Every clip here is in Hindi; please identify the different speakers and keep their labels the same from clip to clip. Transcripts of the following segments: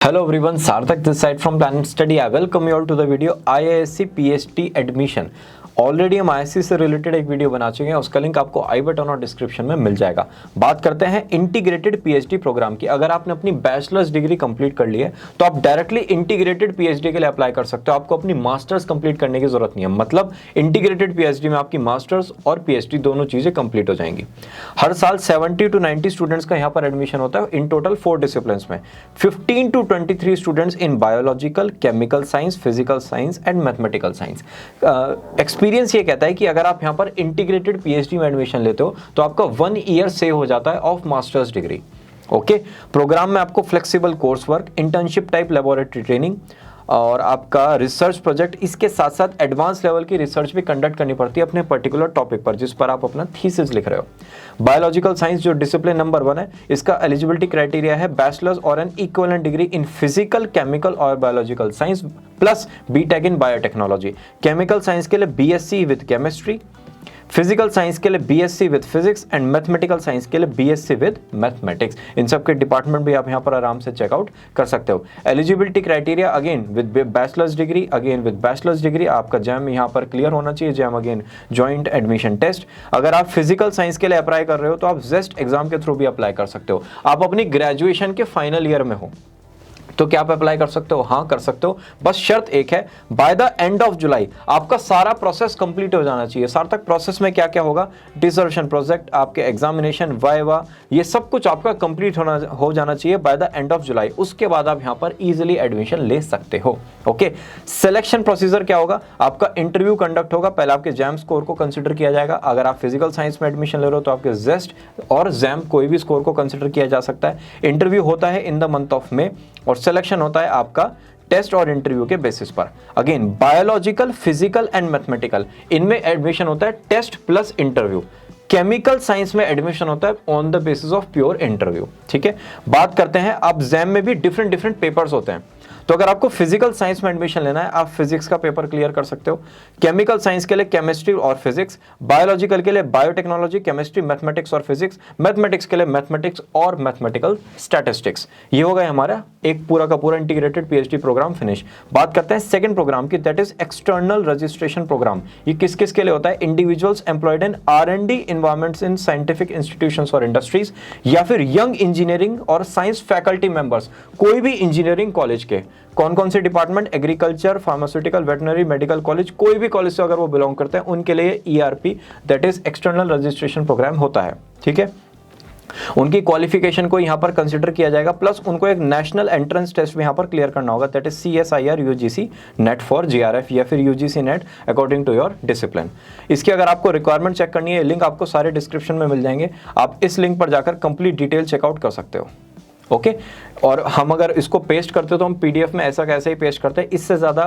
Speaker 1: Hello everyone, Sarthak this side from Planet Study. I welcome you all to the video IISc PhD Admission. Already हम IISc से रिलेटेड एक वीडियो बना चुके हैं, उसका लिंक आपको आई बटन और डिस्क्रिप्शन में मिल जाएगा। बात करते हैं इंटीग्रेटेड पीएचडी प्रोग्राम की। अगर आपने अपनी बैचलर्स डिग्री कंप्लीट कर ली है तो आप डायरेक्टली इंटीग्रेटेड पीएचडी के लिए अप्लाई कर सकते हो। आपको अपनी मास्टर्स कंप्लीट करने की जरूरत नहीं है। मतलब इंटीग्रेटेड पीएचडी में आपकी मास्टर्स और पीएचडी दोनों चीजें कंप्लीट हो जाएंगी। हर साल 70 to 90 स्टूडेंट्स का यहाँ पर एडमिशन होता है इन टोटल 4 डिसिप्लिन में। 15 to 23 students in biological, chemical science, physical science and mathematical science. Experience ये कहता है कि अगर आप यहाँ पर इंटीग्रेटेड पीएचडी में एडमिशन लेते हो तो आपका 1 ईयर सेव हो जाता है of masters degree. Okay, program में आपको flexible course work, internship type laboratory training और आपका रिसर्च प्रोजेक्ट, इसके साथ साथ एडवांस लेवल की रिसर्च भी कंडक्ट करनी पड़ती है अपने पर्टिकुलर टॉपिक पर जिस पर आप अपना थीसिस लिख रहे हो। बायोलॉजिकल साइंस जो डिसिप्लिन नंबर 1 है, इसका एलिजिबिलिटी क्राइटेरिया है बैचलर्स और an equivalent degree in physical, chemical और biological science plus BTech in biotechnology. Chemical science के लिए BSc with chemistry, physical science के लिए BSc with physics and mathematical science के लिए बीएससी विद मैथमेटिक्स। इन सब के डिपार्टमेंट भी आप यहां पर आराम से चेकआउट कर सकते हो। Eligibility criteria again with bachelors degree, again with bachelors degree आपका जैम यहां पर क्लियर होना चाहिए। JAM again joint admission test. अगर आप फिजिकल साइंस के लिए अप्लाई कर रहे हो तो आप जेस्ट एग्जाम के थ्रू भी अप्लाई कर सकते हो। आप अपनी ग्रेजुएशन के फाइनल ईयर में हो तो क्या आप अप्लाई कर सकते हो? हाँ कर सकते हो। बस शर्त एक है, by the end of July आपका सारा प्रोसेस कंप्लीट हो जाना चाहिए। सार्थक प्रोसेस में क्या क्या होगा? डिसर्टेशन प्रोजेक्ट, आपके एग्जामिनेशन, वाइवा, ये सब कुछ आपका कंप्लीट हो जाना चाहिए by the end of July. उसके बाद आप यहाँ पर इजीली एडमिशन ले सकते हो। ओके, सिलेक्शन प्रोसीजर क्या होगा? आपका इंटरव्यू कंडक्ट होगा। पहले आपके जैम स्कोर को कंसिडर किया जाएगा। अगर आप फिजिकल साइंस में एडमिशन ले रहे हो तो आपके जेस्ट और जैम कोई भी स्कोर को कंसिडर किया जा सकता है। इंटरव्यू होता है in the month of May और सिलेक्शन होता है आपका टेस्ट और इंटरव्यू के बेसिस पर। Again biological, physical and mathematical, इनमें एडमिशन होता है test plus interview. Chemical science में एडमिशन होता है on the basis of pure interview. ठीक है, बात करते हैं अब जैम में भी डिफरेंट पेपर्स होते हैं। तो अगर आपको फिजिकल साइंस में एडमिशन लेना है आप फिजिक्स का पेपर क्लियर कर सकते हो। केमिकल साइंस के लिए केमिस्ट्री और फिजिक्स, बायोलॉजिकल के लिए बायोटेक्नोलॉजी, केमिस्ट्री, मैथमेटिक्स और फिजिक्स, मैथमेटिक्स के लिए मैथमेटिक्स और मैथमेटिकल स्टैटिस्टिक्स। ये होगा हमारा एक पूरा का पूरा इंटीग्रेटेड पीएचडी प्रोग्राम फिनिश। बात करते हैं सेकंड प्रोग्राम की, that is external registration programme. ये किस किस के लिए होता है? Individuals employed in R&D environments in scientific institutions और इंडस्ट्रीज, या फिर यंग इंजीनियरिंग और साइंस फैकल्टी मेंबर्स, कोई भी इंजीनियरिंग कॉलेज के। कौन कौन से department? Agriculture, pharmaceutical, veterinary, medical college, कोई भी कॉलेज से अगर वो बिलोंग करते हैं उनके लिए ERP that is external registration programme होता है। ठीक है, उनकी क्वालिफिकेशन को यहां पर कंसीडर किया जाएगा प्लस उनको एक नेशनल एंट्रेंस टेस्ट भी यहां पर क्लियर करना होगा, that is CSIR UGC NET for JRF या फिर UGC NET according to your discipline. इसकी अगर आपको रिक्वायरमेंट चेक करनी है, लिंक आपको सारे डिस्क्रिप्शन में मिल जाएंगे। आप इस लिंक पर जाकर कंप्लीट डिटेल चेकआउट कर सकते हो। ओके, और हम अगर इसको पेस्ट करते तो हम PDF में ऐसा कैसे ही पेस्ट करते हैं, इससे ज़्यादा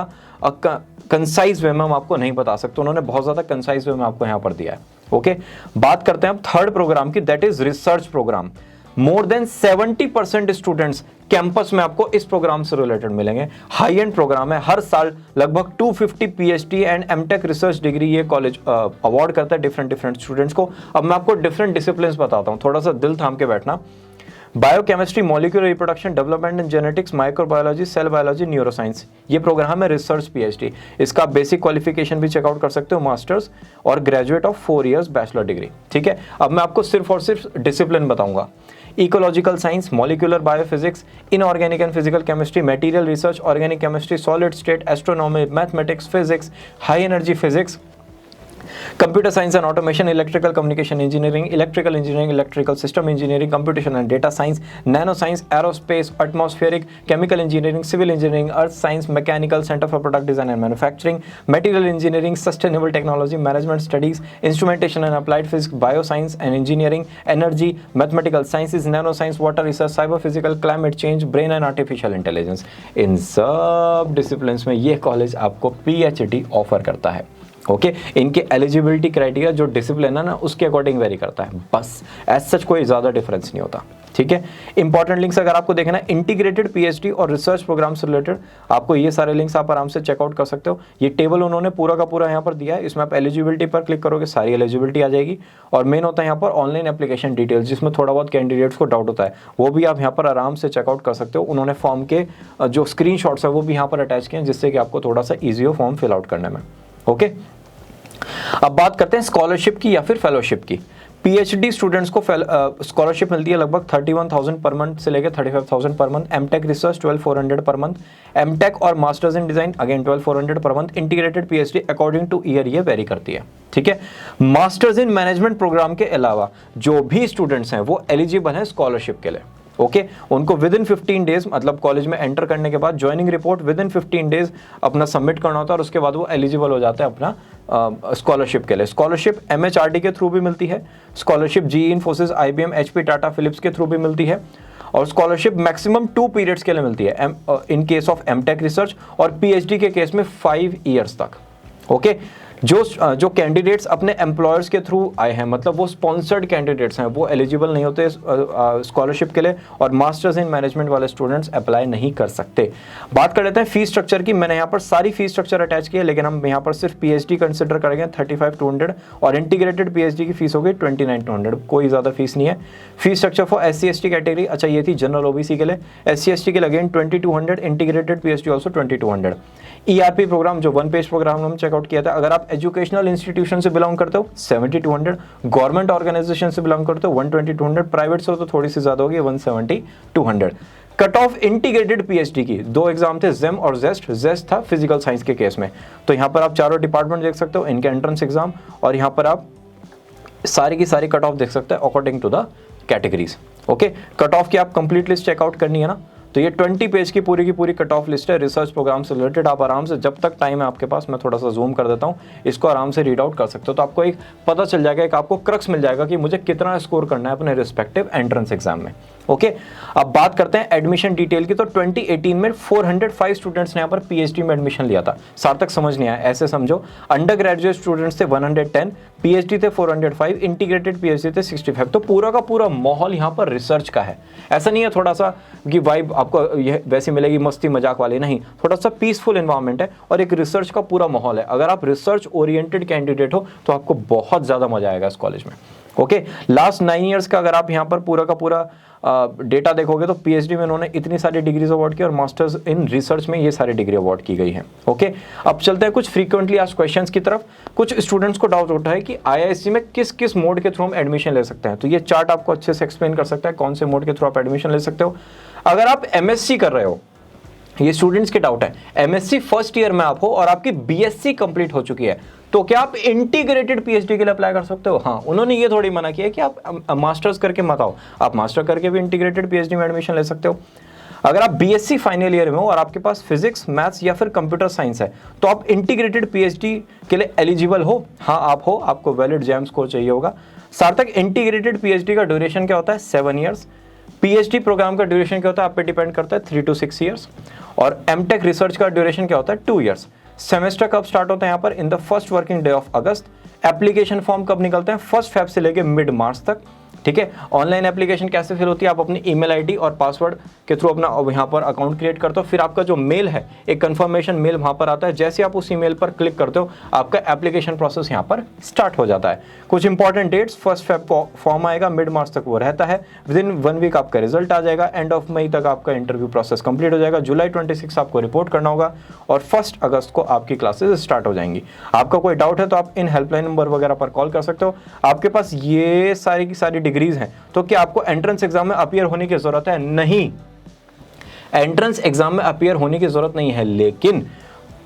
Speaker 1: कंसाइज वे में हम आपको नहीं बता सकते। उन्होंने बहुत ज़्यादा कंसाइज वे में आपको यहाँ पर दिया है। ओके, बात करते हैं अब थर्ड प्रोग्राम की, that is research programme. More than 70% students campus में आपको इस प्रोग्राम से रिलेटेड मिलेंगे। हाई एंड प्रोग्राम है। हर साल लगभग 250 PhD and MTech research degree ये कॉलेज अवार्ड करता है डिफरेंट स्टूडेंट्स को। अब मैं आपको डिफरेंट डिसिप्लिन बताता हूँ, थोड़ा सा दिल थाम के बैठना। Biochemistry, molecular reproduction, development and genetics, microbiology, cell biology, neuroscience, ये प्रोग्राम है रिसर्च PhD। इसका बेसिक क्वालिफिकेशन भी चेकआउट कर सकते हो, मास्टर्स और graduate of 4 years bachelor degree. ठीक है, अब मैं आपको सिर्फ और सिर्फ डिसिप्लिन बताऊंगा। Ecological science, molecular biophysics, inorganic and physical chemistry, material research, organic chemistry, solid state, astronomy, mathematics, physics, high energy physics, computer science and automation, electrical communication engineering, electrical system engineering, computation and data science, nano science, aerospace, atmospheric, chemical engineering, civil engineering, earth science, mechanical, centre for product design and manufacturing, material engineering, sustainable technology, management studies, instrumentation and applied physics, bio science and engineering, energy, mathematical sciences, nano science, water research, cyber physical, climate change, brain and artificial intelligence. इन सब डिसिप्लिन में ये कॉलेज आपको PhD ऑफर करता है। ओके, इनके एलिजिबिलिटी क्राइटेरिया जो डिसिप्लिन है ना उसके अकॉर्डिंग वेरी करता है। बस एज सच कोई ज़्यादा डिफरेंस नहीं होता। ठीक है। इंपॉर्टेंट लिंक्स अगर आपको देखना है इंटीग्रेटेड पीएचडी और रिसर्च प्रोग्राम से रिलेटेड, आपको ये सारे लिंक्स आप आराम से चेकआउट कर सकते हो। ये टेबल उन्होंने पूरा का पूरा यहाँ पर दिया है, इसमें आप एलिजिबिलिटी पर क्लिक करोगे सारी एलिजिबिलिटी आ जाएगी। और मेन होता है यहाँ पर ऑनलाइन एप्लीकेशन डिटेल्स, जिसमें थोड़ा बहुत कैंडिडेट्स को डाउट होता है वो भी आप यहाँ पर आराम से चेकआउट कर सकते हो। उन्होंने फॉर्म के जो स्क्रीनशॉट्स है वो भी यहाँ पर अटैच किए हैं, जिससे कि आपको थोड़ा सा ईजी हो फॉर्म फिल आउट करने में। ओके, अब बात करते हैं स्कॉलरशिप की या फिर फेलोशिप की। पीएचडी स्टूडेंट्स को स्कॉलरशिप मिलती है लगभग 31,000 पर मंथ से लेकर 35,000 पर month. MTech research 12,400 per month. MTech और masters in design again 12,400 per month. Integrated PhD according to year ये वेरी करती है, ठीक है। मास्टर्स इन मैनेजमेंट प्रोग्राम के अलावा जो भी स्टूडेंट्स हैं वो एलिजिबल हैं स्कॉलरशिप के लिए। ओके, उनको विद इन 15 डेज, मतलब कॉलेज में एंटर करने के बाद joining report with in 15 days अपना सबमिट करना होता है, और उसके बाद वो एलिजिबल हो जाते हैं अपना स्कॉलरशिप के लिए। स्कॉलरशिप एमएचआरडी के थ्रू भी मिलती है, scholarship GE Infosys IBM HP Tata Philips के थ्रू भी मिलती है, और स्कॉलरशिप मैक्सिमम 2 पीरियड्स के लिए मिलती है in case of MTech research, और पीएचडी के केस में 5 ईयर्स तक। ओके, जो कैंडिडेट्स अपने एम्प्लॉयर्स के थ्रू आए हैं, मतलब वो स्पॉन्सर्ड कैंडिडेट्स हैं, वो एलिजिबल नहीं होते स्कॉलरशिप के लिए, और मास्टर्स इन मैनेजमेंट वाले स्टूडेंट्स अप्लाई नहीं कर सकते। बात कर लेते हैं फीस स्ट्रक्चर की। मैंने यहाँ पर सारी फीस स्ट्रक्चर अटैच की है, लेकिन हम यहाँ पर सिर्फ पीएचडी कंसिडर करेंगे 35,200, और इंटीग्रेटेड पीएचडी की फीस होगी 29,200। कोई ज़्यादा फीस नहीं है। Fees structure for SC/ST category, अच्छा ये थी जनरल ओबीसी के लिए। SC/ST के लिए again 2200, integrated PhD also 2200। ERP programme जो 1 पेज प्रोग्राम हम चेकआउट किया था, अगर आप एजुकेशनल इंस्टीट्यूशन से बिलोंग करते हो 7200, गवर्नमेंट ऑर्गेनाइजेशन से बिलोंग करते हो 120-200, प्राइवेट से हो तो थोड़ी सी ज्यादा होगी 170-200। कट ऑफ इंटीग्रेटेड पीएचडी की 2 एग्जाम थे, जेम और जेस्ट। जेस्ट था फिजिकल साइंस के केस में, तो यहाँ पर आप चारों डिपार्टमेंट देख सकते हो, इनके एंट्रेंस एग्जाम, और यहाँ पर आप सारी की सारी कट ऑफ देख सकते हैं according to the categories. Okay, cut off की आप कंप्लीट लिस्ट चेकआउट करनी है ना, तो ये 20 पेज की पूरी कट ऑफ लिस्ट है रिसर्च प्रोग्राम से रिलेटेड। आप आराम से, जब तक टाइम है आपके पास, मैं थोड़ा सा जूम कर देता हूँ, इसको आराम से रीड आउट कर सकते हो, तो आपको एक पता चल जाएगा, एक आपको क्रक्स मिल जाएगा कि मुझे कितना स्कोर करना है अपने रिस्पेक्टिव एंट्रेंस एग्जाम में। ओके, अब बात करते हैं एडमिशन डिटेल की। तो 2018 में 405 स्टूडेंट्स ने यहाँ पर पीएचडी में एडमिशन लिया था। सार्थक समझ नहीं आया, ऐसे समझो, अंडर ग्रेजुएट स्टूडेंट्स थे 110, पीएचडी थे 405, इंटीग्रेटेड पीएचडी थे 65। तो पूरा का पूरा माहौल यहाँ पर रिसर्च का है। ऐसा नहीं है थोड़ा सा कि वाइब आपको ये वैसी मिलेगी मस्ती मजाक वाली, नहीं, थोड़ा सा पीसफुल एनवायरनमेंट है और एक रिसर्च का पूरा माहौल है। अगर आप रिसर्च ओरिएंटेड कैंडिडेट हो तो आपको बहुत ज़्यादा मजा आएगा इस कॉलेज में। ओके, लास्ट 9 ईयर्स का अगर आप यहाँ पर पूरा का पूरा डेटा देखोगे तो पीएचडी में उन्होंने इतनी सारी डिग्रीज अवार्ड की, और मास्टर्स इन रिसर्च में ये सारी डिग्री अवार्ड की गई है। ओके, अब चलते हैं कुछ फ्रीक्वेंटली आस्क्ड क्वेश्चंस की तरफ। कुछ स्टूडेंट्स को डाउट उठा है कि आईआईएससी में किस किस मोड के थ्रू हम एडमिशन ले सकते हैं, तो ये चार्ट आपको अच्छे से एक्सप्लेन कर सकता है कौन से मोड के थ्रू आप एडमिशन ले सकते हो। अगर आप एमएससी कर रहे हो, ये स्टूडेंट्स के डाउट है, एमएससी फर्स्ट ईयर में आप हो और आपकी बीएससी कंप्लीट हो चुकी है, तो क्या आप इंटीग्रेटेड पीएचडी के लिए अप्लाई कर सकते हो? हाँ, उन्होंने ये थोड़ी मना किया कि आप मास्टर्स करके मत आओ, आप मास्टर करके भी इंटीग्रेटेड पीएचडी में एडमिशन ले सकते हो। अगर आप बीएससी फाइनल ईयर में हो और आपके पास फिजिक्स, मैथ्स या फिर कंप्यूटर साइंस है, तो आप इंटीग्रेटेड पीएचडी के लिए एलिजिबल हो। हाँ, आप हो, आपको वैलिड जैम स्कोर चाहिए होगा। सार्थक, इंटीग्रेटेड पीएचडी का ड्यूरेशन क्या होता है? 7 ईयर्स। पीएचडी प्रोग्राम का ड्यूरेशन क्या होता है? आप पे डिपेंड करता है 3 to 6 ईयर्स। और एमटेक रिसर्च का ड्यूरेशन क्या होता है? 2 ईयर्स। सेमेस्टर कब स्टार्ट होता है यहाँ पर? In the first working day of August. Application form कब निकलते हैं? 1 फेब से लेके मिड मार्च तक। ठीक है, ऑनलाइन एप्लीकेशन कैसे फिल होती है? आप अपनी ईमेल आईडी और पासवर्ड के थ्रू अपना यहाँ पर अकाउंट क्रिएट करते हो, फिर आपका जो मेल है एक कंफर्मेशन मेल वहाँ पर आता है। जैसे आप उस ईमेल पर क्लिक करते हो, आपका एप्लीकेशन प्रोसेस यहाँ पर स्टार्ट हो जाता है। कुछ इंपॉर्टेंट डेट्स, 1 फेब फॉर्म आएगा, मिड मार्च तक वो रहता है, विद इन 1 वीक आपका रिजल्ट आ जाएगा, एंड ऑफ मई तक आपका इंटरव्यू प्रोसेस कंप्लीट हो जाएगा, जुलाई 26 आपको रिपोर्ट करना होगा, और 1 अगस्त को आपकी क्लासेस स्टार्ट हो जाएंगी। आपका कोई डाउट है तो आप इन हेल्पलाइन नंबर वगैरह पर कॉल कर सकते हो। आपके पास ये सारी की सारी डिग्रीज हैं, तो क्या आपको एंट्रेंस एग्जाम में अपीयर होने की जरूरत है? नहीं, एंट्रेंस एग्जाम में अपीयर होने की जरूरत नहीं है, लेकिन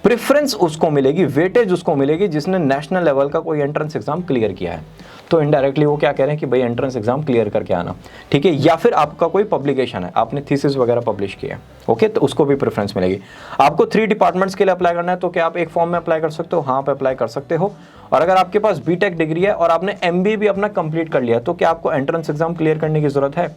Speaker 1: प्रेफरेंस उसको मिलेगी, वेटेज उसको मिलेगी जिसने नेशनल लेवल का कोई एंट्रेंस एग्जाम क्लियर किया है। तो इनडायरेक्टली वो क्या कह रहे हैं कि भाई एंट्रेंस एग्जाम क्लियर करके आना, ठीक है, या फिर आपका कोई पब्लिकेशन है, आपने थीसिस वगैरह पब्लिश किया है, ओके, तो उसको भी प्रेफरेंस मिलेगी। आपको 3 डिपार्टमेंट्स के लिए अप्लाई करना है, तो क्या आप एक फॉर्म में अप्लाई कर सकते हो? हाँ, आप अप्लाई कर सकते हो। और अगर आपके पास बीटेक डिग्री है और आपने एमबीए भी अपना कंप्लीट कर लिया, तो क्या आपको एंट्रेंस एग्जाम क्लियर करने की जरूरत है?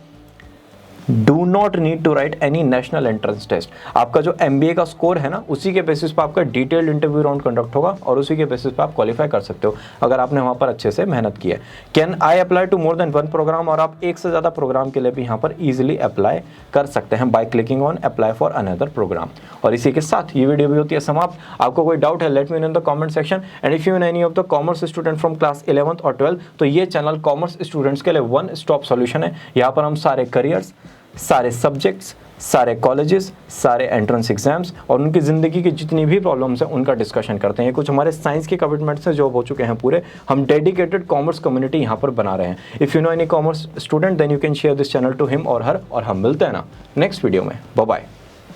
Speaker 1: Do not need to write any national entrance test. आपका जो MBA का स्कोर है ना, उसी के बेसिस पर आपका डिटेल्ड इंटरव्यू राउंड कंडक्ट होगा और उसी के बेसिस पर आप क्वालिफाई कर सकते हो अगर आपने वहां पर अच्छे से मेहनत की है। Can I apply to more than 1 programme, और आप एक से ज़्यादा प्रोग्राम के लिए भी यहाँ पर ईजिली अप्लाई कर सकते हैं by clicking on apply for another programme. और इसी के साथ ये वीडियो भी होती है समाप्त। आपको कोई डाउट है, let me know in the comment section. And if you in any of the commerce student from class 11th और 12th, तो ये चैनल कॉमर्स स्टूडेंट्स के लिए वन स्टॉप सॉल्यूशन है। यहाँ पर हम सारे करियर्स, सारे सब्जेक्ट्स, सारे कॉलेजेस, सारे एंट्रेंस एग्जाम्स और उनकी ज़िंदगी की जितनी भी प्रॉब्लम्स हैं उनका डिस्कशन करते हैं। कुछ हमारे साइंस के कमिटमेंट्स हैं जो हो चुके हैं पूरे। हम डेडिकेटेड कॉमर्स कम्युनिटी यहाँ पर बना रहे हैं। If you know any commerce student then you can share this channel to him और हर, और हम मिलते हैं ना नेक्स्ट वीडियो में। Bye bye.